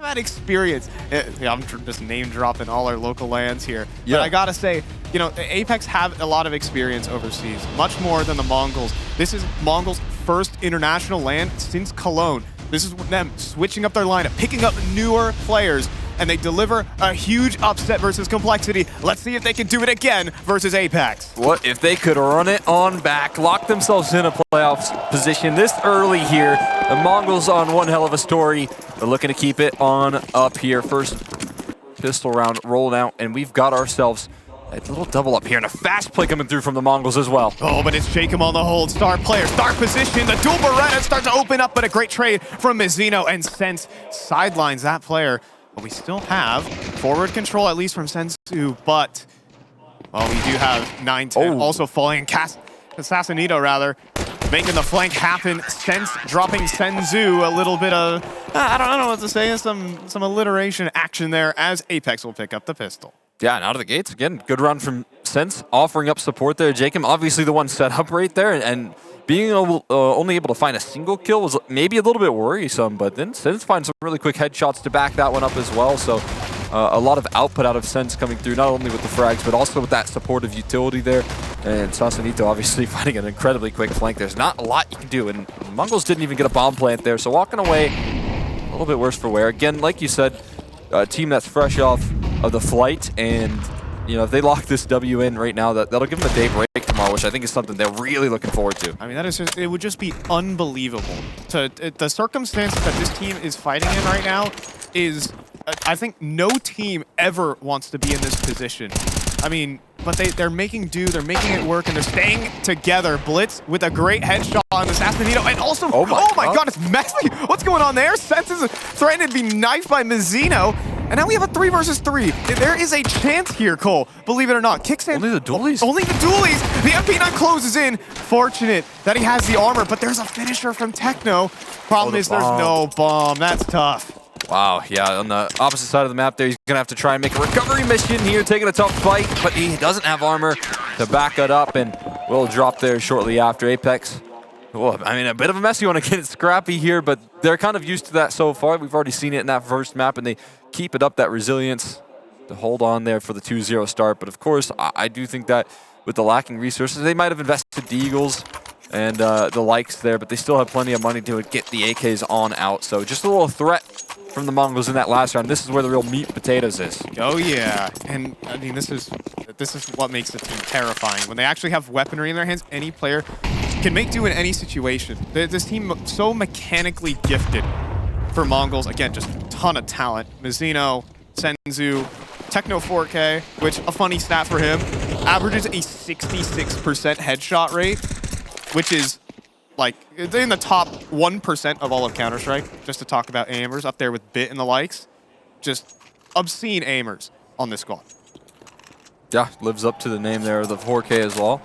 that experience. Yeah, I'm just name dropping all our local lands here. Yeah. But I gotta say, you know, Apeks have a lot of experience overseas, much more than the Mongols. This is Mongols' first international land since Cologne. This is them switching up their lineup, picking up newer players, and they deliver a huge upset versus Complexity. Let's see if they can do it again versus Apeks. What if they could run it on back, lock themselves in a playoff position this early here? The Mongols on one hell of a story. They're looking to keep it on up here. First pistol round rolling out, and we've got ourselves a little double up here, and a fast play coming through from the Mongols as well. Oh, but it's Jacob on the hold. Star player, star position. The dual Beretta starts to open up, but a great trade from Mizzino, and Sense sidelines that player. But we still have forward control, at least from Sensu, but well, we do have 9-10 also falling, and CacaNito rather, making the flank happen. Sense dropping Senzu, a little bit of, I don't know what to say, some alliteration action there as Apeks will pick up the pistol. Yeah, and out of the gates, again, good run from Sense, offering up support there. Jacob, obviously the one set up right there, and being only able to find a single kill was maybe a little bit worrisome, but then Sense finds some really quick headshots to back that one up as well. So a lot of output out of Sense coming through, not only with the frags, but also with that supportive utility there. And CacaNito obviously finding an incredibly quick flank. There's not a lot you can do, and the Mongols didn't even get a bomb plant there. So walking away, a little bit worse for wear. Again, like you said, a team that's fresh off of the flight, and you know, if they lock this W in right now, that'll give them a day break tomorrow, which I think is something they're really looking forward to. I mean, that is just, it would just be unbelievable. The circumstances that this team is fighting in right now is, I think no team ever wants to be in this position. I mean, but they're making do, they're making it work, and they're staying together. Blitz with a great headshot on the CacaNito, and also, oh my god, it's messy. What's going on there? Sense is threatened to be knifed by Mizzino. And now we have a 3 versus 3. There is a chance here, Cole. Believe it or not. Kickstand. Only the dualies. Only the dualies. The MP9 closes in. Fortunate that he has the armor, but there's a finisher from Techno. Problem is there's no bomb. That's tough. Wow, yeah, on the opposite side of the map there, he's going to have to try and make a recovery mission here, taking a tough fight, but he doesn't have armor to back it up, and will drop there shortly after. Apeks. Well, I mean, a bit of a messy one again. It's scrappy here, but they're kind of used to that so far. We've already seen it in that first map, and they keep it up, that resilience to hold on there for the 2-0 start. But of course, I do think that with the lacking resources, they might have invested Deagles and the likes there, but they still have plenty of money to get the AKs on out. So just a little threat from the Mongols in that last round. This is where the real meat and potatoes is. Oh yeah, and I mean, this is what makes the team terrifying. When they actually have weaponry in their hands, any player can make do in any situation. This team so mechanically gifted for Mongols. Again, just a ton of talent. Mizzino, Senzu, Techno 4K, which a funny stat for him, averages a 66% headshot rate, which is like in the top 1% of all of Counter-Strike, just to talk about aimers, up there with Bit and the likes. Just obscene aimers on this squad. Yeah, lives up to the name there of the 4K as well.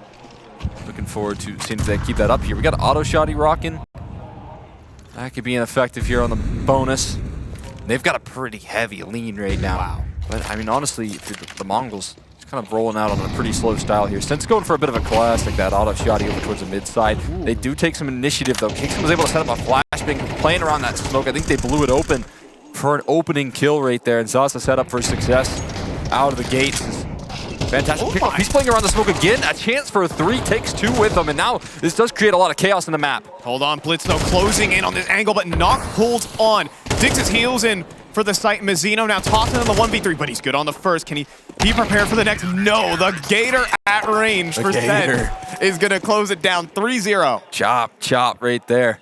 Looking forward to seeing if they keep that up here. We got auto shotty rocking. That could be ineffective here on the bonus. They've got a pretty heavy lean right now. Wow. But I mean, honestly, the Mongols kind of rolling out on a pretty slow style here. Sense going for a bit of a classic, that auto shotty over towards the mid side. Ooh. They do take some initiative though. Kingston was able to set up a flashbang, playing around that smoke. I think they blew it open for an opening kill right there, and Zaza set up for success out of the gates. Fantastic pick. He's playing around the smoke again. A chance for a 3, takes 2 with him, and now this does create a lot of chaos in the map. Hold on, Blitz though, closing in on this angle, but Knock holds on. Digs his heels in for the site. Mizzino now tossing in the 1v3, but he's good on the first. Can he be prepared for the next? No, the Gator at range for Sen is gonna close it down 3-0. Chop right there.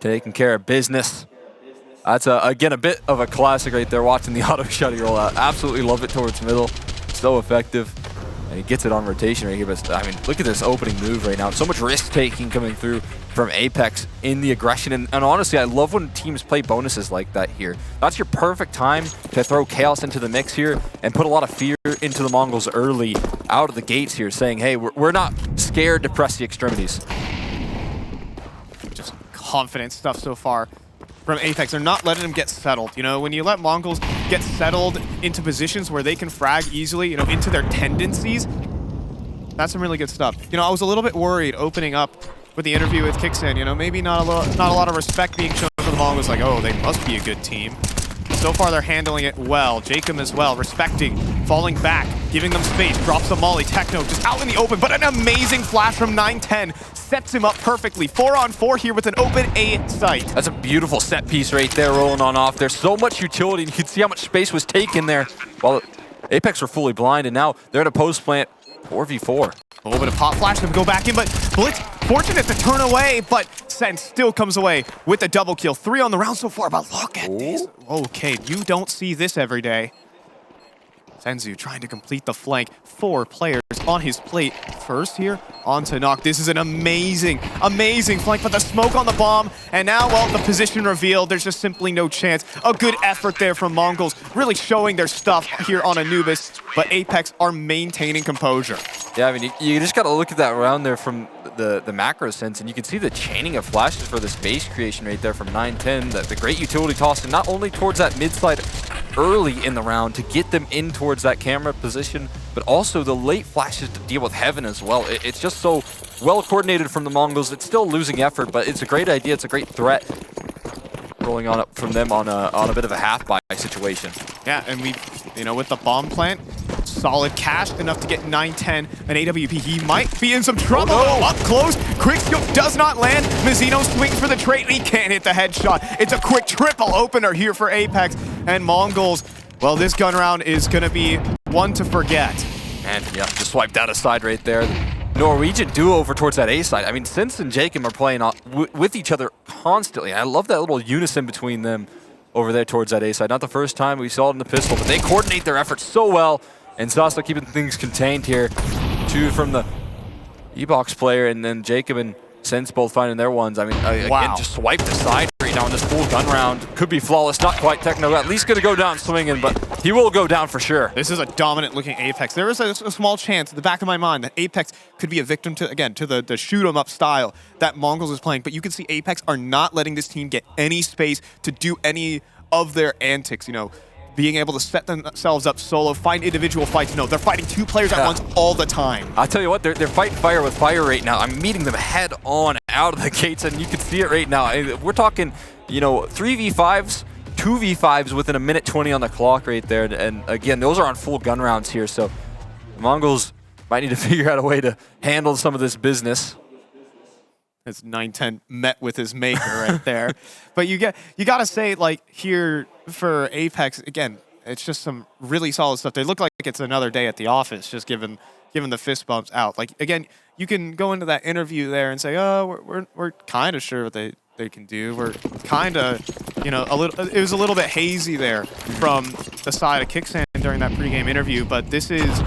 Taking care of business. That's, again, a bit of a classic right there, watching the auto shotty roll out. Absolutely love it towards middle. So effective. And he gets it on rotation right here. But I mean, look at this opening move right now. So much risk-taking coming through from Apeks in the aggression. And honestly, I love when teams play bonuses like that here. That's your perfect time to throw chaos into the mix here and put a lot of fear into the Mongols early out of the gates here, saying, hey, we're not scared to press the extremities. Just confident stuff so far from Apeks. They're not letting them get settled. You know, when you let Mongols get settled into positions where they can frag easily, you know, into their tendencies, that's some really good stuff. You know, I was a little bit worried opening up with the interview with Kickstand. You know, maybe not a lot of respect being shown for the Mongols. Like, oh, they must be a good team. So far, they're handling it well. Jacob as well, respecting, falling back, giving them space, drops a molly. Techno just out in the open, but an amazing flash from 910 sets him up perfectly. 4-on-4 here with an open A site. That's a beautiful set piece right there, rolling on off. There's so much utility, and you can see how much space was taken there while Apeks were fully blind, and now they're in a post plant 4v4. A little bit of pop flash to go back in, but Blitz fortunate to turn away, but Sense still comes away with the double kill. 3 on the round so far, but look at this. Okay, you don't see this every day. Senzu trying to complete the flank. 4 players on his plate. First here on to Knock. This is an amazing, amazing flank, but the smoke on the bomb, and now, well, the position revealed. There's just simply no chance. A good effort there from Mongols, really showing their stuff here on Anubis, but Apeks are maintaining composure. Yeah, I mean, you just got to look at that round there from the macro sense, and you can see the chaining of flashes for the space creation right there from 910. The great utility tossed, and not only towards that mid side early in the round to get them in towards that camera position, but also the late flashes to deal with Heaven as well. It's just so well coordinated from the Mongols. It's still losing effort, but it's a great idea. It's a great threat rolling on up from them on a bit of a half-buy situation. Yeah, and we, with the bomb plant, solid cash, enough to get 910 an AWP. He might be in some trouble. Oh, no. Up close, quickscope does not land. Mizzino swings for the trait, and he can't hit the headshot. It's a quick triple opener here for Apeks and Mongols. Well, this gun round is going to be one to forget. And yeah, just swiped out aside right there. Norwegian duo over towards that A side. I mean, Sins and Jacob are playing with each other constantly. I love that little unison between them over there towards that A side. Not the first time we saw it in the pistol, but they coordinate their efforts so well. And Sasa keeping things contained here. 2 from the E-Box player, and then Jacob and Sense both finding their ones. I mean, again, just swiped aside right now in this full gun round. Could be flawless, not quite. Techno at least going to go down swinging, but he will go down for sure. This is a dominant-looking Apeks. There is a small chance in the back of my mind that Apeks could be a victim to the shoot-'em-up style that Mongols is playing. But you can see Apeks are not letting this team get any space to do any of their antics, being able to set themselves up solo, find individual fights. No, they're fighting 2 players at once all the time. I'll tell you what, they're fighting fire with fire right now. I'm meeting them head on out of the gates, and you can see it right now. We're talking, 3v5s, 2v5s within a minute 20 on the clock right there. And again, those are on full gun rounds here, so the Mongols might need to figure out a way to handle some of this business. As 910 met with his maker right there. But you got to say, here for Apeks, again, it's just some really solid stuff. They look like it's another day at the office, just given the fist bumps out. Again, you can go into that interview there and say, oh, we're kind of sure what they can do. We're kind of, it was a little bit hazy there from the side of Kicksand during that pregame interview, but this is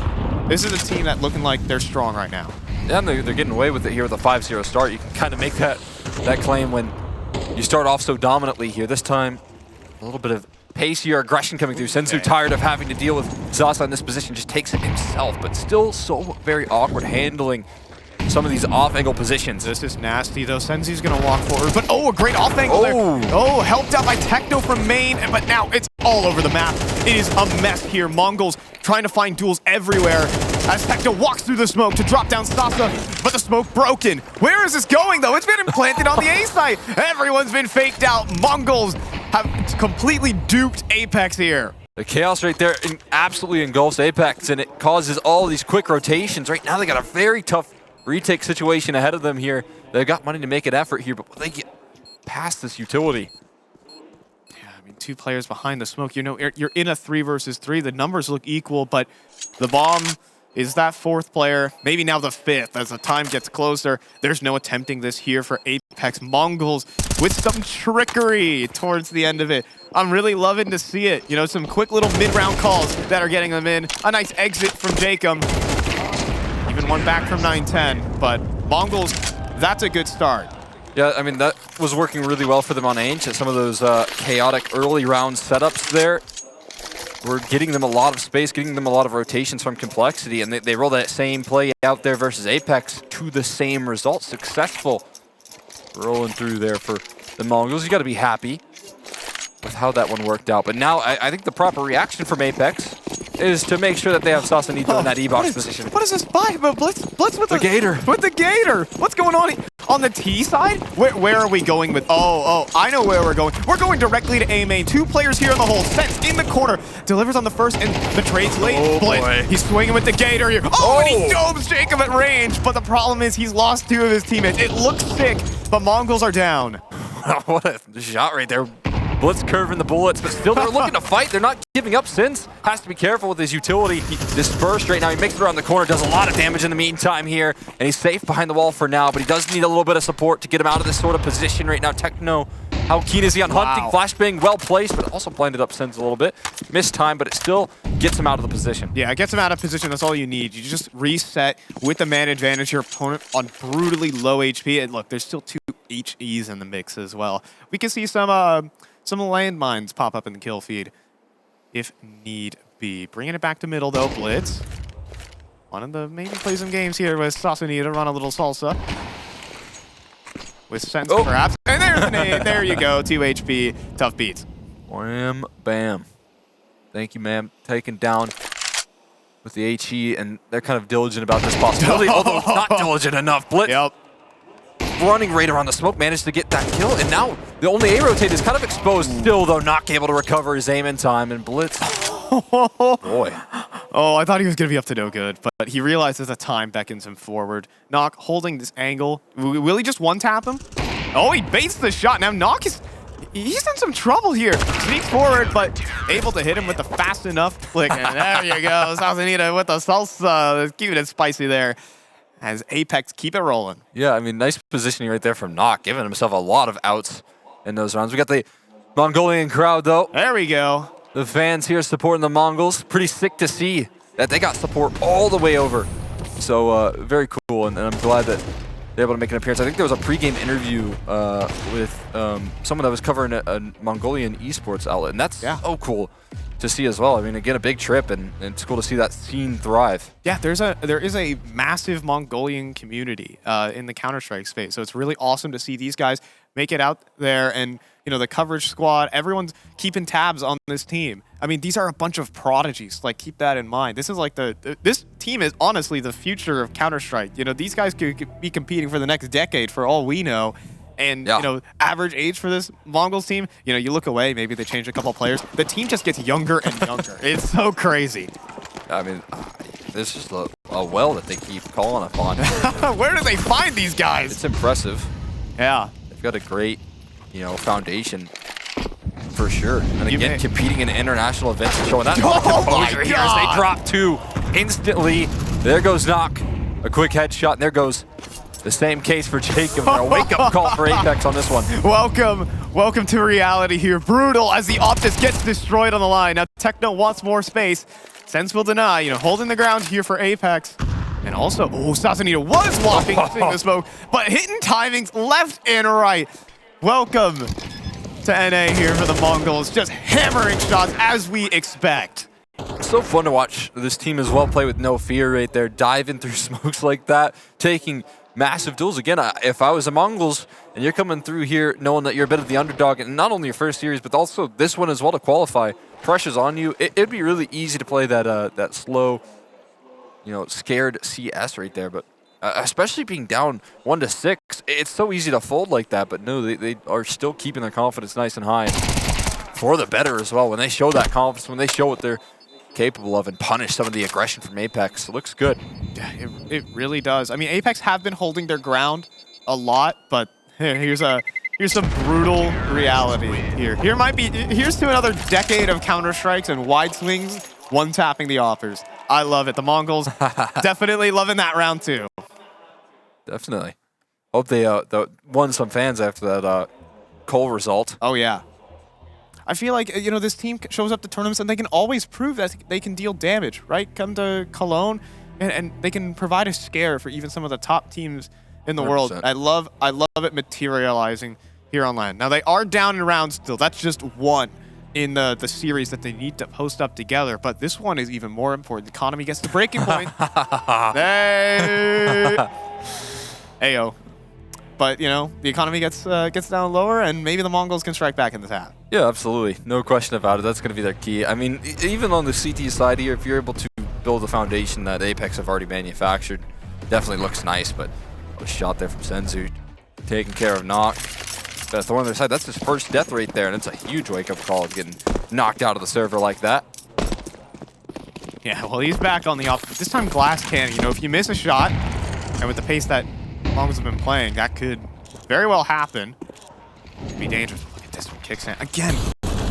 a team that looking like they're strong right now. Yeah, and they're getting away with it here with a 5-0 start. You can kind of make that claim when you start off so dominantly here. This time, a little bit of pacier aggression coming through. Senzu, tired of having to deal with Zaza in this position, just takes it himself, but still so very awkward handling some of these off-angle positions. This is nasty, though. Senzu's going to walk forward, but a great off-angle there. Oh, helped out by Techno from main, but now it's all over the map. It is a mess here. Mongols trying to find duels everywhere as Techno walks through the smoke to drop down Sasa, but the smoke broken. Where is this going, though? It's been implanted on the A site. Everyone's been faked out. Mongols have completely duped Apeks here. The chaos right there absolutely engulfs Apeks, and it causes all these quick rotations. Right now, they got a very tough retake situation ahead of them here. They've got money to make an effort here, but will they get past this utility? Yeah, I mean, 2 players behind the smoke. You're in a 3 versus 3. The numbers look equal, but the bomb is that 4th player, maybe now the 5th as the time gets closer. There's no attempting this here for Apeks. Mongols with some trickery towards the end of it. I'm really loving to see it. Some quick little mid-round calls that are getting them in. A nice exit from Jacob. Even one back from 910, but Mongols, that's a good start. Yeah, I mean, that was working really well for them on Ancient. Some of those chaotic early round setups there were getting them a lot of space, getting them a lot of rotations from Complexity, and they roll that same play out there versus Apeks to the same result. Successful rolling through there for the Mongols. You got to be happy with how that one worked out. But now I think the proper reaction from Apeks is to make sure that they have CacaNito in that E-box position. What is this buy? Blitz with The Gator. With the Gator. What's going on on the T side? Where are we going with? Oh, I know where we're going. We're going directly to A main. 2 players here in the hole. Sense in the corner. Delivers on the first, and the trade's late. Oh, Blitz. boy. He's swinging with the Gator here. Oh, and he domes Jacob at range. But the problem is he's lost 2 of his teammates. It looks sick, but Mongols are down. What a shot right there. Blitz curving the bullets, but still they're looking to fight. They're not giving up. Sins has to be careful with his utility. He dispersed right now. He makes it around the corner, does a lot of damage in the meantime here, and he's safe behind the wall for now, but he does need a little bit of support to get him out of this sort of position right now. Techno, how keen is he on hunting? Flashbang well placed, but also blinded up Sins a little bit. Missed time, but it still gets him out of the position. Yeah, it gets him out of position. That's all you need. You just reset with the man advantage your opponent on brutally low HP. And look, there's still 2 HEs in the mix as well. We can see some landmines pop up in the kill feed if need be. Bringing it back to middle, though. Blitz. Wanted to maybe play some games here with CacaNito, run a little salsa. With Sense, perhaps. And there's an 8. There you go. 2 HP. Tough beats. Wham, bam. Thank you, ma'am. Taken down with the HE, and they're kind of diligent about this possibility, although not diligent enough. Blitz. Yep. Running right around the smoke, managed to get that kill, and now the only A-rotate is kind of exposed still, though not able to recover his aim in time, and Blitz, boy. Oh, I thought he was going to be up to no good, but he realizes the time beckons him forward. Nock holding this angle. Will he just one-tap him? Oh, he baits the shot. Now Nock he's in some trouble here. Sneaks forward, but able to hit him with the fast enough flick, and there you go. CacaNito with the salsa. Keeping it spicy there. As Apeks keep it rolling. Yeah, I mean, nice positioning right there from Nock, giving himself a lot of outs in those rounds. We got the Mongolian crowd, though. There we go. The fans here supporting the Mongols. Pretty sick to see that they got support all the way over. So, very cool, and I'm glad that they're able to make an appearance. I think there was a pregame interview with someone that was covering a Mongolian esports outlet, and that's so cool to see as well. I mean, again, a big trip, and it's cool to see that scene thrive. Yeah, there is a massive Mongolian community in the Counter-Strike space, so it's really awesome to see these guys make it out there, and the coverage squad, everyone's keeping tabs on this team. I mean, these are a bunch of prodigies. Like, keep that in mind. This is like this team is honestly the future of Counter-Strike. These guys could be competing for the next decade for all we know. And, average age for this Mongols team, you look away, maybe they change a couple players. The team just gets younger and younger. It's so crazy. I mean, there's just a well that they keep calling upon. Where do they find these guys? It's impressive. Yeah. They've got a great, foundation for sure. And again, competing in international events and showing that composure here as they drop 2 instantly. There goes Nock. A quick headshot, and there goes the same case for Jacob. A wake-up call for Apeks on this one. Welcome to reality here. Brutal as the Optus gets destroyed on the line. Now Techno wants more space. Sense will deny, holding the ground here for Apeks. And also, CacaNito was walking in the smoke, but hitting timings left and right. Welcome to NA here for the Mongols, just hammering shots as we expect. It's so fun to watch this team as well play with no fear right there, diving through smokes like that, taking massive duels. Again, if I was the Mongols and you're coming through here knowing that you're a bit of the underdog, and not only your first series, but also this one as well to qualify, pressure's on you. It'd be really easy to play that slow, scared CS right there. But especially being down 1-6, it's so easy to fold like that. But no, they are still keeping their confidence nice and high. For the better as well, when they show that confidence, when they show what they're capable of and punish some of the aggression from Apeks. It looks good. Yeah, it really does. I mean, Apeks have been holding their ground a lot, but here's some brutal reality here. Here's to another decade of Counter-Strikes and wide swings, one-tapping the offers. I love it. The Mongols definitely loving that round too. Definitely. Hope they won some fans after that Cole result. Oh yeah. I feel like, this team shows up to tournaments and they can always prove that they can deal damage, right? Come to Cologne and they can provide a scare for even some of the top teams in the 100%. World. I love it materializing here on LAN. Now, they are down in rounds still. That's just one in the series that they need to post up together, but this one is even more important. The economy gets the breaking point. Hey! Ayo. but you know, the economy gets down lower, and maybe the Mongols can strike back in this half. Yeah, absolutely. No question about it. That's going to be their key. I mean, even on the CT side here, if you're able to build a foundation that Apeks have already manufactured, definitely looks nice, but a shot there from Senzu. Taking care of Knock. Got a throw on their side. That's his first death rate there, and it's a huge wake-up call getting knocked out of the server like that. Yeah, well, he's back on the off. This time glass cannon. You know, if you miss a shot, and with the pace that Mongols have been playing, that could very well happen. It'd be dangerous. Look at this one, kicks in. Again,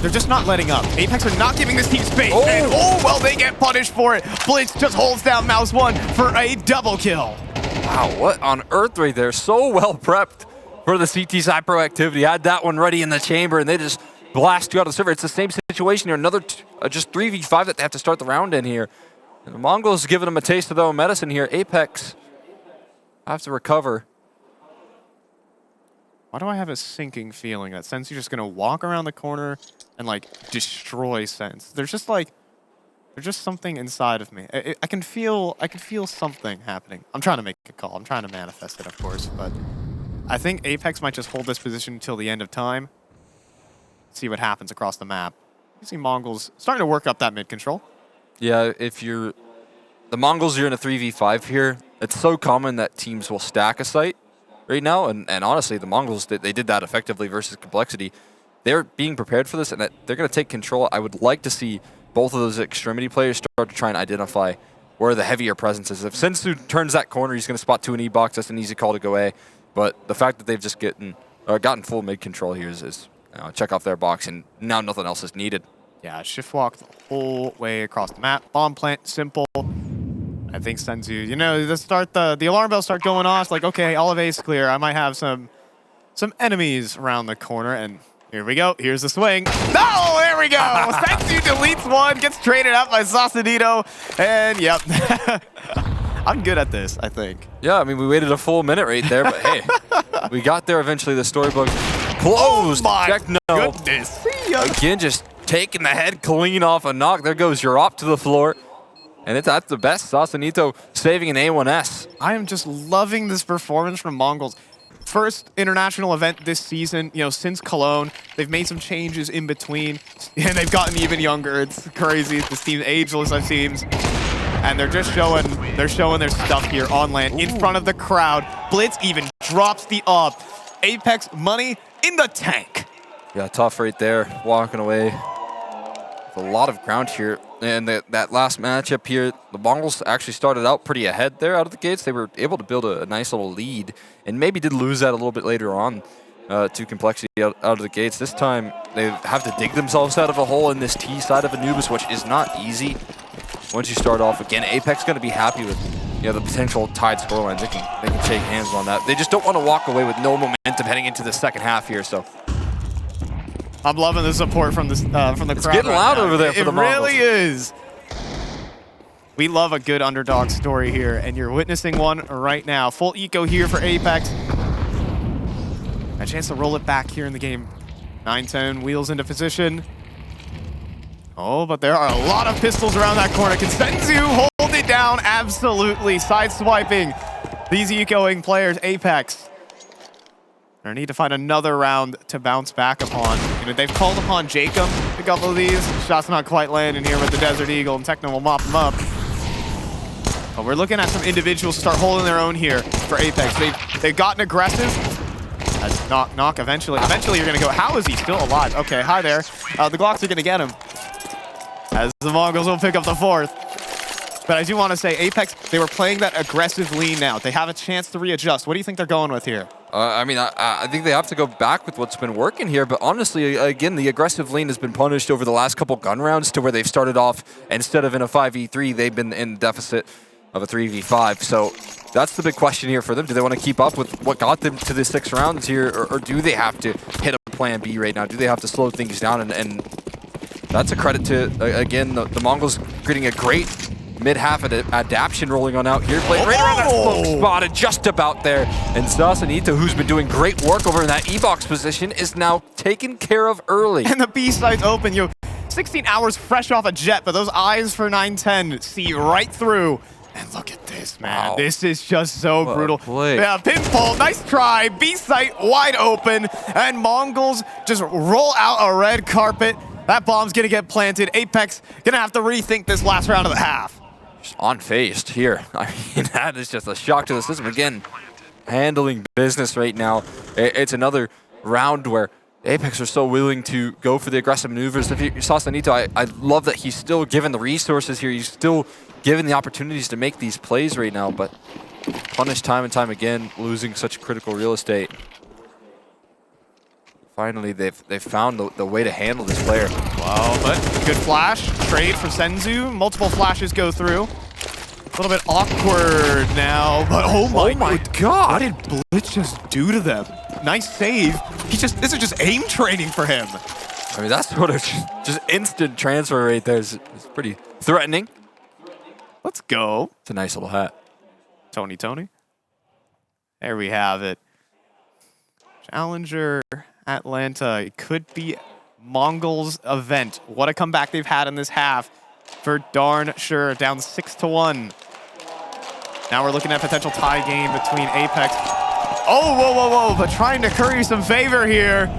they're just not letting up. Apeks are not giving this team space. Oh. And well, they get punished for it. Blitz just holds down Mouse 1 for a double kill. Wow, what on earth right there? So well prepped for the CT side proactivity. Had that one ready in the chamber, and they just blast you out of the server. It's the same situation here. Another just 3v5 that they have to start the round in here. And the Mongols giving them a taste of their own medicine here. Apeks have to recover. Why do I have a sinking feeling that Sensu's just gonna walk around the corner and like destroy Sense? There's just something inside of me. I can feel something happening. I'm trying to make a call. I'm trying to manifest it, of course, but I think Apeks might just hold this position until the end of time. See what happens across the map. You see Mongols starting to work up that mid control. Yeah, if you're the Mongols, you're in a 3v5 here. It's so common that teams will stack a site right now, and honestly, the Mongols, they did that effectively versus Complexity. They're being prepared for this, and that they're going to take control. I would like to see both of those extremity players start to try and identify where the heavier presence is. If Sensu turns that corner, he's going to spot 2 in E-box. That's an easy call to go A. But the fact that they've just gotten full mid control here is check off their box, and now nothing else is needed. Yeah, shift walk the whole way across the map. Bomb plant, simple. I think Sensu, you know, the alarm bells start going off. It's like, okay, all of A is clear. I might have some enemies around the corner, and here we go. Here's the swing. Oh, there we go. Sensu deletes one, gets traded out by CacaNito, and yep. I'm good at this, I think. Yeah, I mean, we waited a full minute right there, but hey, we got there eventually. The storybook closed. Oh my CacaNito. goodness. See ya. Again, just taking the head clean off a knock. There goes your op to the floor. And that's the best. CacaNito saving an A1S. I am just loving this performance from Mongols. First international event this season, you know, since Cologne. They've made some changes in between, and they've gotten even younger. It's crazy. This team's ageless, it seems. And they're just showing their stuff here on land in front of the crowd. Blitz even drops the up. Apeks money in the tank. Yeah, tough right there, walking away with a lot of ground here. And that last matchup here, the Mongols actually started out pretty ahead there out of the gates. They were able to build a nice little lead, and maybe did lose that a little bit later on to Complexity out of the gates. This time, they have to dig themselves out of a hole in this T side of Anubis, which is not easy. Once you start off again, Apeks going to be happy with the potential tied scorelines. They can shake hands on that. They just don't want to walk away with no momentum heading into the second half here. So I'm loving the support from the crowd. It's getting loud over there for the Mongols. It really is. We love a good underdog story here, and you're witnessing one right now. Full eco here for Apeks. A chance to roll it back here in the game. 9-10 wheels into position. Oh, but there are a lot of pistols around that corner. Can Sensu hold it down? Absolutely. Sideswiping these ecoing players. Apeks. They need to find another round to bounce back upon. You know, they've called upon Jacob a couple of these. Shots not quite landing here with the Desert Eagle, and Techno will mop them up. But we're looking at some individuals start holding their own here for Apeks. They've gotten aggressive. As knock eventually you're gonna go. How is he still alive? Okay, hi there. The Glocks are gonna get him. As the Mongols will pick up the fourth. But I do want to say, Apeks, they were playing that aggressive lean now. They have a chance to readjust. What do you think they're going with here? I mean, I think they have to go back with what's been working here. But honestly, again, the aggressive lean has been punished over the last couple gun rounds to where they've started off, instead of in a 5v3, they've been in deficit of a 3v5. So that's the big question here for them. Do they want to keep up with what got them to the 6 rounds here, or do they have to hit a plan B right now? Do they have to slow things down? And that's a credit to, again, the Mongols creating a great mid-half adaption rolling on out here. Playing right around that smoke spotted, just about there. And CacaNito, who's been doing great work over in that E-box position, is now taken care of early. And the B side's open. 16 hours fresh off a jet, but those eyes for 9-10 see right through. And look at this, man. Wow. This is just so What a brutal. play. Yeah, pinball, nice try. B site wide open. And Mongols just roll out a red carpet. That bomb's gonna get planted. Apeks gonna have to rethink this last round of the half. Just unfazed here. I mean, that is just a shock to the system. Again, handling business right now. It's another round where Apeks are so willing to go for the aggressive maneuvers. If you saw CacaNito, I love that he's still given the resources here. He's still given the opportunities to make these plays right now, but punished time and time again, losing such critical real estate. Finally, they've found the way to handle this player. Wow, but good flash. Trade for Senzu. Multiple flashes go through. A little bit awkward now, but oh my god. What did Blitz just do to them? Nice save. This is just aim training for him. I mean, that's sort of just instant transfer right there. It's pretty threatening. Let's go. It's a nice little hat. Tony. There we have it. Challenger Atlanta. It could be Mongols event. What a comeback they've had in this half. For darn sure. Down 6-1. Now we're looking at a potential tie game between Apeks. Oh, whoa. But trying to curry some favor here.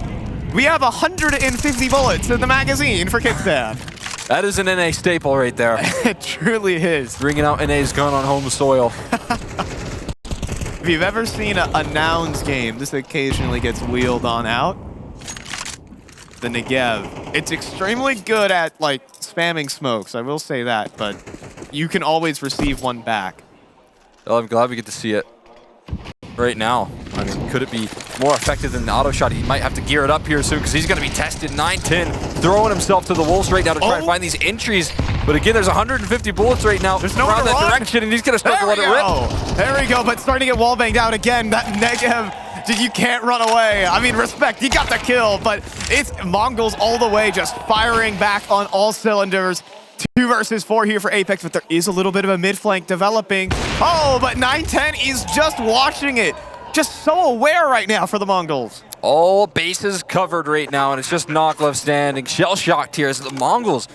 We have 150 bullets in the magazine for Kickstand. That is an NA staple right there. It truly is. Bringing out NA's gun on home soil. If you've ever seen a Nouns game, this occasionally gets wheeled on out. The Negev. It's extremely good at, like, spamming smokes, I will say that, but you can always receive one back. Well, I'm glad we get to see it right now. I mean, could it be more effective than the auto shot? He might have to gear it up here soon because he's going to be tested. 9-10, throwing himself to the wolves right now to try and find these entries. But again, there's 150 bullets right now around that direction, and he's going to start to let it rip. There we go, but starting to get wall banged out again. That Negev, you can't run away. I mean, respect, he got the kill, but it's Mongols all the way, just firing back on all cylinders. 2 versus 4 here for Apeks, but there is a little bit of a mid flank developing. Oh, but 9-10 is just watching it. Just so aware right now for the Mongols. All bases covered right now, and it's just nawwk standing. Shell-shocked here as the Mongols,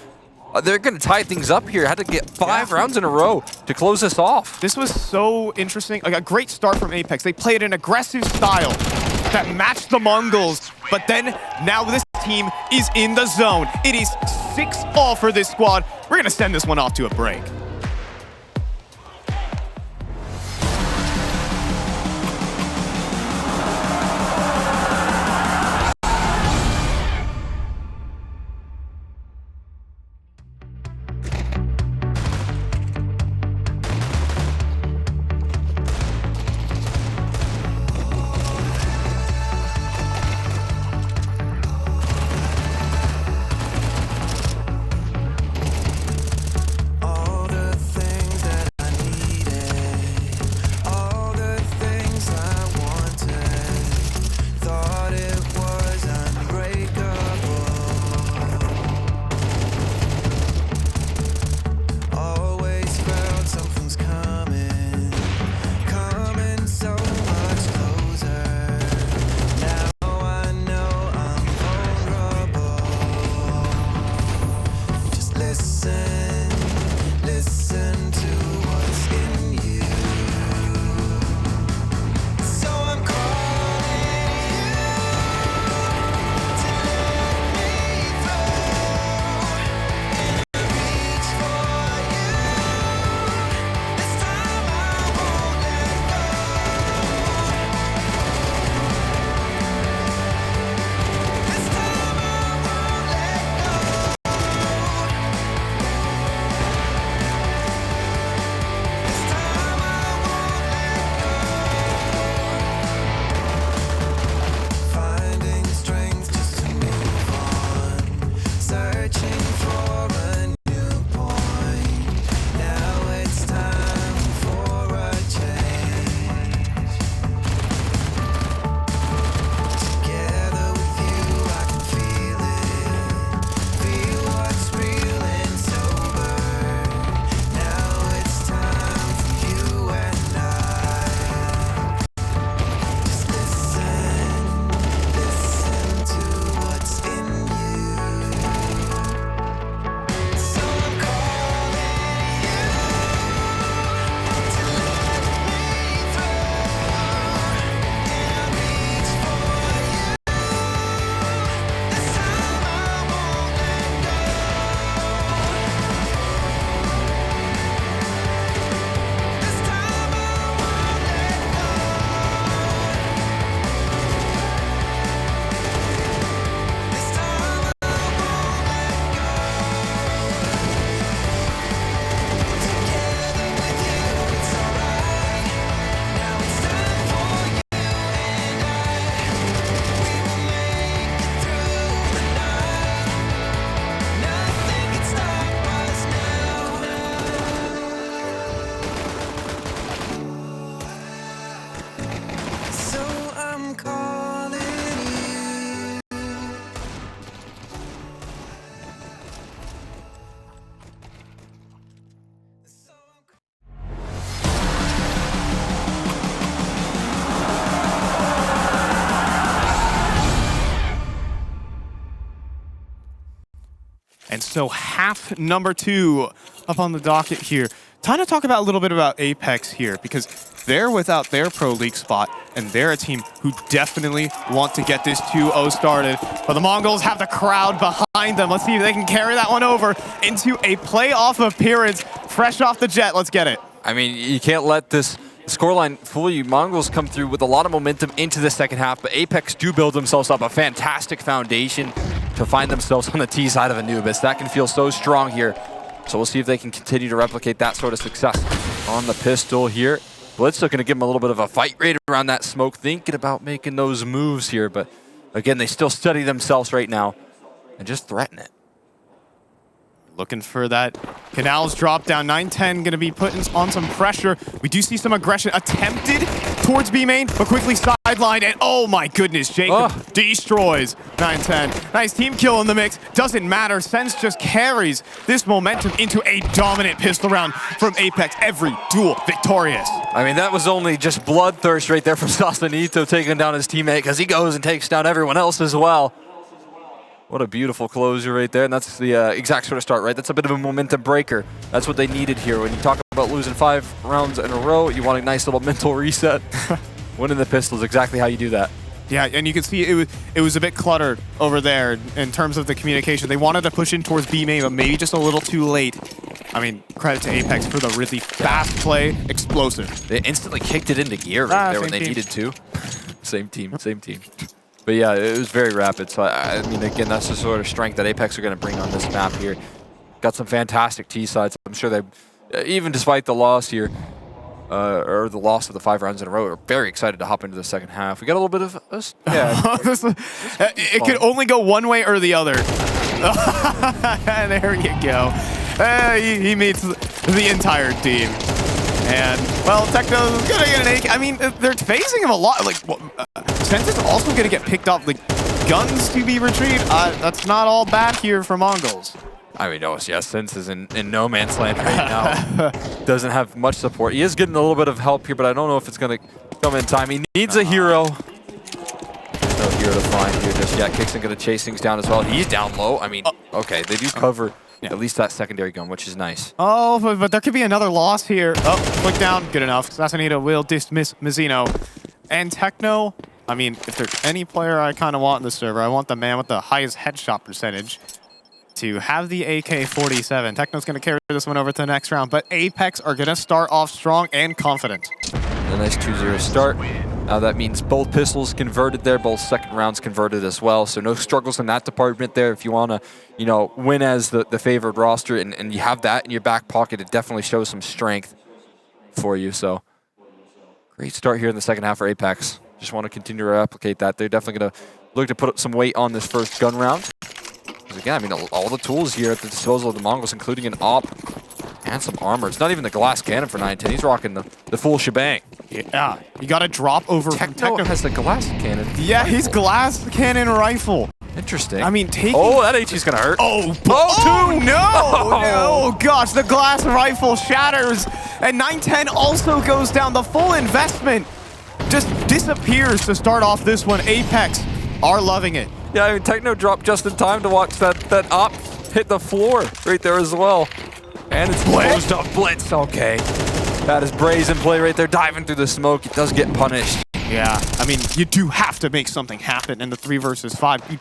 they're going to tie things up here. Had to get 5 rounds in a row to close this off. This was so interesting. Like a great start from Apeks. They played an aggressive style that matched the Mongols, but then now this team is in the zone. It is 6-all for this squad. We're going to send this one off to a break. And so half number 2 up on the docket here. Time to talk about a little bit about Apeks here, because they're without their Pro League spot, and they're a team who definitely want to get this 2-0 started. But the Mongols have the crowd behind them. Let's see if they can carry that one over into a playoff appearance. Fresh off the jet, let's get it. I mean, you can't let this scoreline fool you. Mongols come through with a lot of momentum into the second half, but Apeks do build themselves up a fantastic foundation to find themselves on the T side of Anubis. That can feel so strong here. So we'll see if they can continue to replicate that sort of success on the pistol here. Blitz looking to give him a little bit of a fight rate around that smoke, thinking about making those moves here. But again, they still study themselves right now and just threaten it. Looking for that Canals drop down. 9-10 going to be putting on some pressure. We do see some aggression attempted towards B main, but quickly sidelined. And oh my goodness, Jacob destroys 9-10. Nice team kill in the mix. Doesn't matter. Sense just carries this momentum into a dominant pistol round from Apeks. Every duel victorious. I mean, that was only just bloodthirst right there from CacaNito taking down his teammate, because he goes and takes down everyone else as well. What a beautiful closure right there, and that's the exact sort of start, right? That's a bit of a momentum breaker. That's what they needed here. When you talk about losing 5 rounds in a row, you want a nice little mental reset. Winning the pistol is exactly how you do that. Yeah, and you can see it was a bit cluttered over there in terms of the communication. They wanted to push in towards B main, but maybe just a little too late. I mean, credit to Apeks for the really fast play, explosive. They instantly kicked it into gear right there when they needed to. Same team, same team. But yeah, it was very rapid. So I mean, again, that's the sort of strength that Apeks are going to bring on this map here. Got some fantastic T sides. I'm sure they, even despite the loss here, or the loss of the 5 rounds in a row, are very excited to hop into the second half. We got a little bit of it could only go one way or the other. There you go. He meets the entire team. And, well, Techno's going to get an AK. I mean, they're phasing him a lot. Like, Sense is also going to get picked up. Like, guns to be retrieved. That's not all bad here for Mongols. I mean, yes, Sense is in no man's land right now. Doesn't have much support. He is getting a little bit of help here, but I don't know if it's going to come in time. He needs a hero. There's no hero to find here just yet. Kixon going to chase things down as well. He's down low. I mean, okay, they do cover at least that secondary gun, which is nice. Oh, but there could be another loss here. Oh, click down. Good enough. CacaNito will dismiss Mizzino. And Techno, I mean, if there's any player I kind of want in the server, I want the man with the highest headshot percentage to have the AK-47. Techno's going to carry this one over to the next round, but Apeks are going to start off strong and confident. A nice 2-0 start. That means both pistols converted there, both second rounds converted as well. So no struggles in that department there. If you want to, win as the favored roster and you have that in your back pocket, it definitely shows some strength for you. So great start here in the second half for Apeks. Just want to continue to replicate that. They're definitely going to look to put some weight on this first gun round. Because again, I mean, all the tools here at the disposal of the Mongols, including an AWP and some armor. It's not even the glass cannon for 9-10. He's rocking the full shebang. Yeah, you got to drop over from Techno has the glass cannon. Yeah, he's glass cannon rifle. Interesting. I mean, taking... Oh, that HE's going to hurt. No, gosh, the glass rifle shatters. And 9-10 also goes down. The full investment just disappears to start off this one. Apeks are loving it. Yeah, I mean, Techno dropped just in time to watch that AWP hit the floor right there as well. And it's closed up. Blitz, okay. That is brazen play right there, diving through the smoke. It does get punished. Yeah, I mean, you do have to make something happen in the 3 versus 5.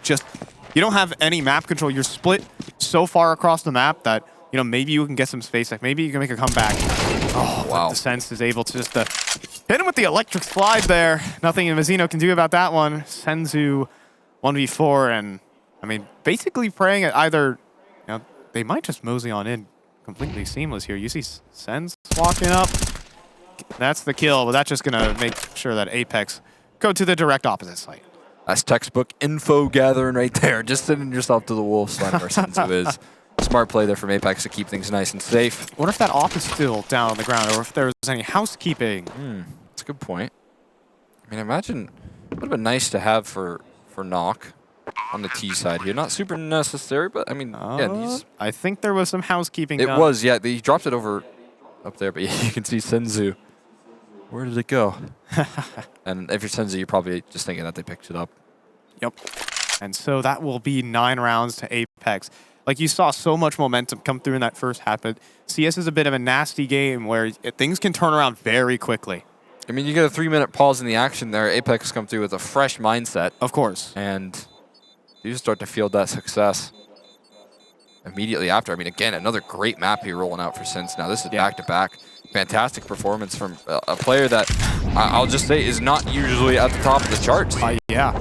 You don't have any map control. You're split so far across the map that, maybe you can get some space. Like, maybe you can make a comeback. Oh, wow. The Sense is able to just hit him with the electric slide there. Nothing Mizzino can do about that one. Senzu 1v4, and, I mean, basically praying at either, they might just mosey on in. Completely seamless here. You see Sense walking up. That's the kill, but that's just going to make sure that Apeks go to the direct opposite site. That's textbook info gathering right there. Just sending yourself to the wolves, where Senzu is. Smart play there from Apeks to keep things nice and safe. What if that op is still down on the ground, or if there was any housekeeping? That's a good point. I mean, imagine it would have been nice to have for nawwk on the T side here. Not super necessary, but I mean, yeah. I think there was some housekeeping. It was, yeah. He dropped it over up there, but yeah, you can see Senzu. Where did it go? And if you're Senzu, you're probably just thinking that they picked it up. Yep. And so that will be 9 rounds to Apeks. Like, you saw so much momentum come through in that first half, but CS is a bit of a nasty game where things can turn around very quickly. I mean, you get a 3-minute pause in the action there. Apeks come through with a fresh mindset. Of course. And you just start to feel that success immediately after. I mean, again, another great map here rolling out for Sins. Now, this is back-to-back. Fantastic performance from a player that I'll just say is not usually at the top of the charts. Yeah.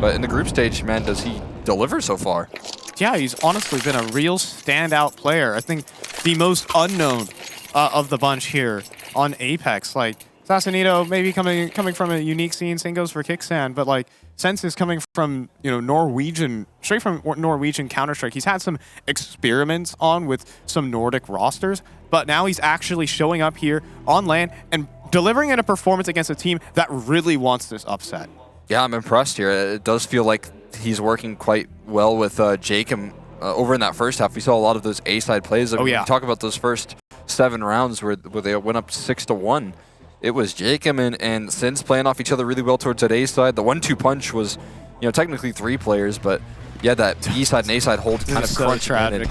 But in the group stage, man, does he deliver so far? Yeah, he's honestly been a real standout player. I think the most unknown of the bunch here on Apeks. Like, CacaNito maybe coming from a unique scene, same goes for Kickstand, but like Sense is coming from, you know, straight from Norwegian Counter-Strike. He's had some experiments with some Nordic rosters, but now he's actually showing up here on LAN and delivering in a performance against a team that really wants this upset. Yeah, I'm impressed here. It does feel like he's working quite well with Jacob over in that first half. We saw a lot of those A-side plays. Oh, yeah. We talk about those first 7 rounds where they went up 6-1. It was Jacob and Sins playing off each other really well towards that A side. The 1-2 punch was, you know, technically 3 players, but yeah, that B side and A side hold kind of so crunched tragic.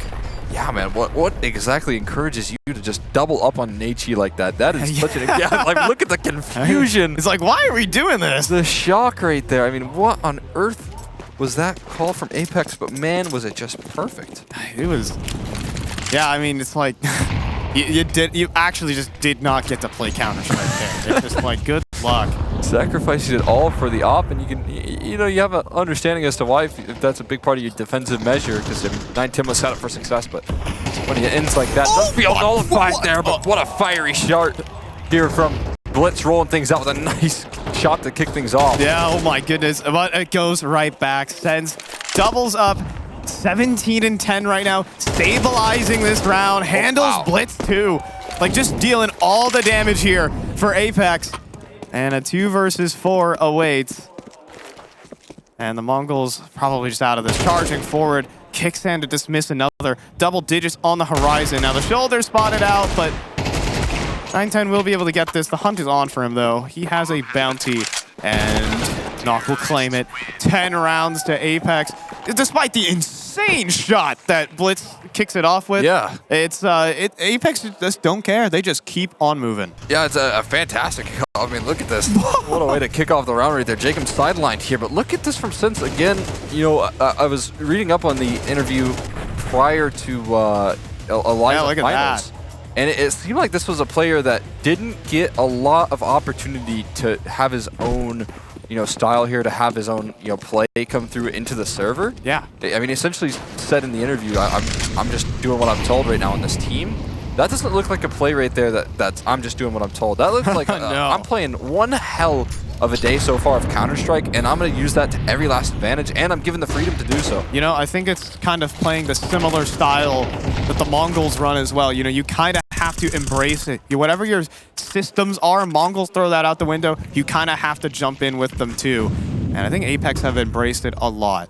Yeah, man, what exactly encourages you to just double up on an HE like that? That is such an like, look at the confusion. It's like, why are we doing this? The shock right there. I mean, what on earth was that call from Apeks? But man, was it just perfect. It was, yeah, I mean, it's like you actually just did not get to play Counter-Strike there. It's just like, good luck. Sacrificing it all for the op, and you can, you know, you have an understanding as to why, if that's a big part of your defensive measure, because I mean, 9-10 was set up for success, but when it ends like that, does feel nullified there, but what a fiery shot here from Blitz, rolling things out with a nice shot to kick things off. Yeah, oh my goodness, but it goes right back. Sends doubles up, 17-10 right now, stabilizing this round, handles Blitz too. Like, just dealing all the damage here for Apeks. And a 2 versus 4 awaits. And the Mongols probably just out of this. Charging forward. Kickstand to dismiss another. Double digits on the horizon. Now the shoulder spotted out, but 9-10 will be able to get this. The hunt is on for him, though. He has a bounty, and nawwk will claim it. 10 rounds to Apeks. Despite the insane shot that Blitz kicks it off with. Yeah. It's Apeks just don't care. They just keep on moving. Yeah, it's a fantastic kick. I mean, look at this. What a way to kick off the round right there. Jacob sidelined here, but look at this from Sense again. You know, I was reading up on the interview prior to Eliza Finals, and it seemed like this was a player that didn't get a lot of opportunity to have his own, you know, style here, to have his own, you know, play come through into the server. Yeah. I mean, essentially said in the interview, I'm just doing what I'm told right now on this team. That doesn't look like a play right there that's I'm just doing what I'm told. That looks like I'm playing one hell of a day so far of Counter-Strike, and I'm going to use that to every last advantage, and I'm given the freedom to do so. You know, I think it's kind of playing the similar style that the Mongols run as well. You know, you kind of have to embrace it. Whatever your systems are, Mongols throw that out the window. You kind of have to jump in with them too. And I think Apeks have embraced it a lot.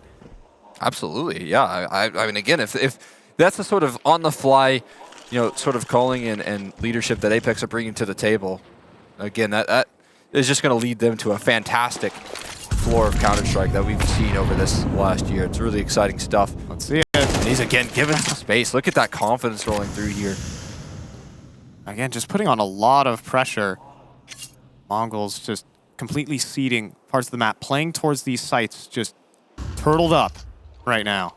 Absolutely, yeah. I mean, again, if that's the sort of on-the-fly, you know, sort of calling and leadership that Apeks are bringing to the table, again, that is just going to lead them to a fantastic floor of Counter-Strike that we've seen over this last year. It's really exciting stuff. Let's see it. And he's, again, given some space. Look at that confidence rolling through here. Again, just putting on a lot of pressure. Mongols just completely ceding parts of the map, playing towards these sites, just turtled up right now.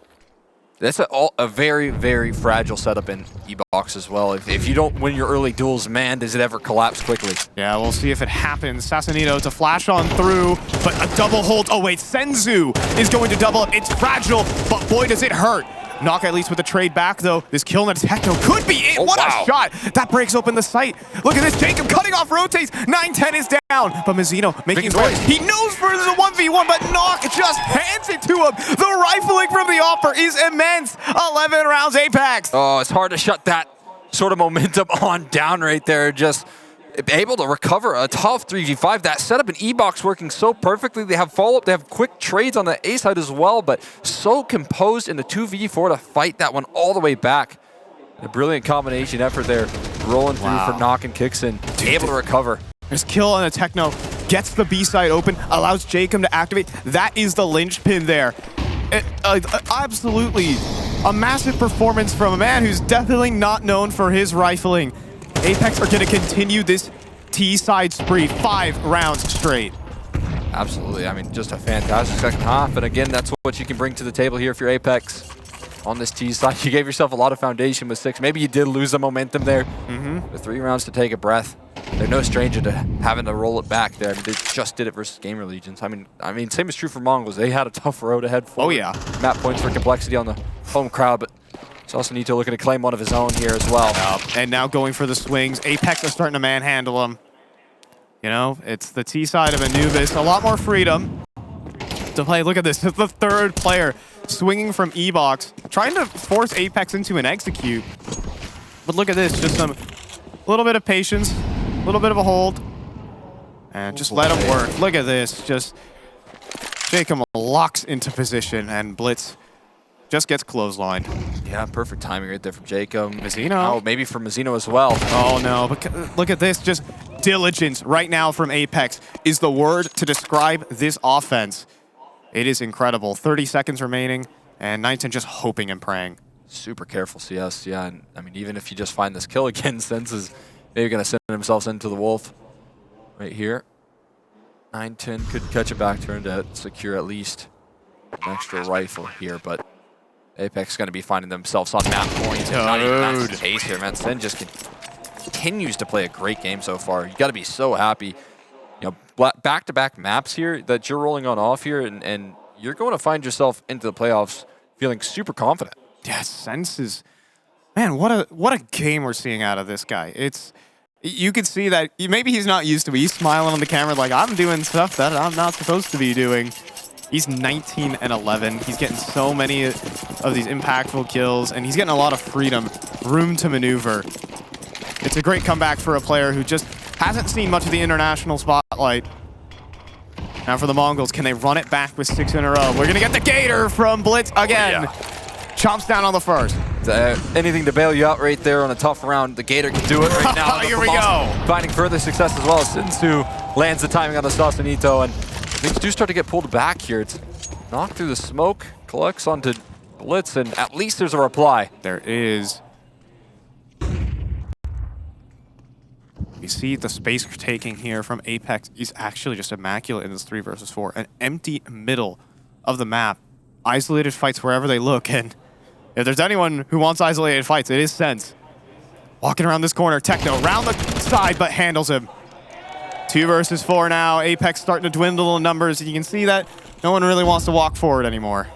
That's a very, very fragile setup in E-Box as well. If you don't win your early duels, man, does it ever collapse quickly. Yeah, we'll see if it happens. CacaNito to flash on through, but a double hold. Oh, wait, Senzu is going to double up. It's fragile, but boy, does it hurt. nawwk at least with a trade back, though. This kill on Techno could be it. What a shot. That breaks open the site. Look at this. Jacob cutting off rotates. 9-10 is down. But Mazzino making noise. He knows for the 1v1, but nawwk just hands it to him. The rifling from the offer is immense. 11 rounds Apeks. Oh, it's hard to shut that sort of momentum on down right there. Just able to recover a tough 3v5. That setup in E-Box working so perfectly. They have follow-up. They have quick trades on the A side as well, but so composed in the 2v4 to fight that one all the way back. A brilliant combination effort there. Rolling through for nawwk and Kicksin. Able to recover. This kill on the Techno gets the B side open, allows Jacob to activate. That is the linchpin there. Absolutely a massive performance from a man who's definitely not known for his rifling. Apeks are going to continue this T-side spree 5 rounds straight. Absolutely. I mean, just a fantastic second half. And again, that's what you can bring to the table here if you're Apeks on this T side. You gave yourself a lot of foundation with 6. Maybe you did lose the momentum there. The 3 rounds to take a breath. They're no stranger to having to roll it back there. I mean, they just did it versus Gamer Legions. I mean, same is true for Mongols. They had a tough road ahead for map points for complexity on the home crowd, but CacaNito looking to claim one of his own here as well. And now going for the swings. Apeks are starting to manhandle him. You know, it's the T side of Anubis. A lot more freedom to play. Look at this. It's the 3rd player swinging from E-box, trying to force Apeks into an execute. But look at this. Just a little bit of patience, a little bit of a hold, and just let him work. Look at this. Just Jacob locks into position, and Blitz just gets clotheslined. Yeah, perfect timing right there from Jacob. Mazzino. Oh, maybe from Mazzino as well. Oh, no. But look at this. Just diligence right now from Apeks is the word to describe this offense. It is incredible. 30 seconds remaining, and 910 just hoping and praying. Super careful CS, yeah. And I mean, even if you just find this kill again, Sense is maybe going to send themselves into the wolf right here. 910 could catch a back turn to secure at least an extra rifle here, but Apeks going to be finding themselves on map points. Not even that's the case here, man. Sen just continues to play a great game so far. You got to be so happy. You know, back-to-back maps here that you're rolling on off here, and you're going to find yourself into the playoffs feeling super confident. Yeah, Sense is, man, what a game we're seeing out of this guy. It's, you can see that maybe he's not used to it. He's smiling on the camera like, I'm doing stuff that I'm not supposed to be doing. He's 19 and 11. He's getting so many of these impactful kills, and he's getting a lot of freedom, room to maneuver. It's a great comeback for a player who just hasn't seen much of the international spotlight. Now for the Mongols, can they run it back with 6 in a row? We're going to get the Gator from Blitz again. Chomps down on the first. Anything to bail you out right there on a tough round. The Gator can do it right now. Here we go. Finding further success as well as Sinsu lands the timing on the CacaNito, and things do start to get pulled back here. It's knocked through the smoke, collects onto Blitz, and at least there's a reply. There is. You see the space taking here from Apeks is actually just immaculate in this 3 versus 4. An empty middle of the map. Isolated fights wherever they look, and if there's anyone who wants isolated fights, it is Sense. Walking around this corner, Techno round the side, but handles him. 2 versus 4 now. Apeks starting to dwindle in numbers. You can see that no one really wants to walk forward anymore.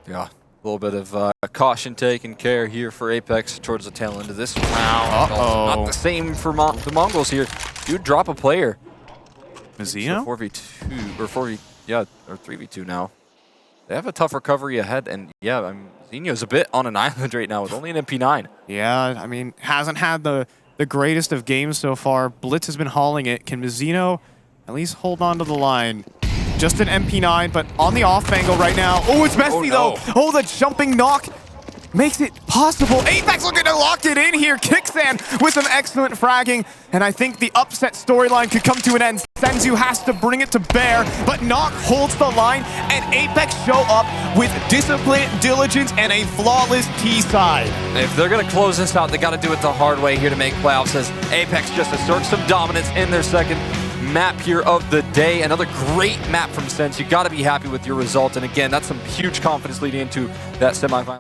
Yeah, a little bit of caution taken care here for Apeks towards the tail end of this round. Not the same for the Mongols here. You drop a player. Mazzino? 4v2, or 4v, yeah, or 3v2 now. They have a tough recovery ahead, and yeah, Zeno's a bit on an island right now with only an MP9. Yeah, I mean, hasn't had the greatest of games so far. Blitz has been hauling it. Can Mazzino at least hold on to the line? Just an MP9, but on the off angle right now. Oh, it's messy though. Oh, the jumping knock makes it possible. Apeks looking to lock it in here. Kicksan with some excellent fragging. And I think the upset storyline could come to an end. Senzu has to bring it to bear, but Knock holds the line, and Apeks show up with discipline, diligence, and a flawless T-side. If they're going to close this out, they got to do it the hard way here to make playoffs, as Apeks just asserts some dominance in their second map here of the day. Another great map from Sense. You got to be happy with your result. And again, that's some huge confidence leading into that semifinal.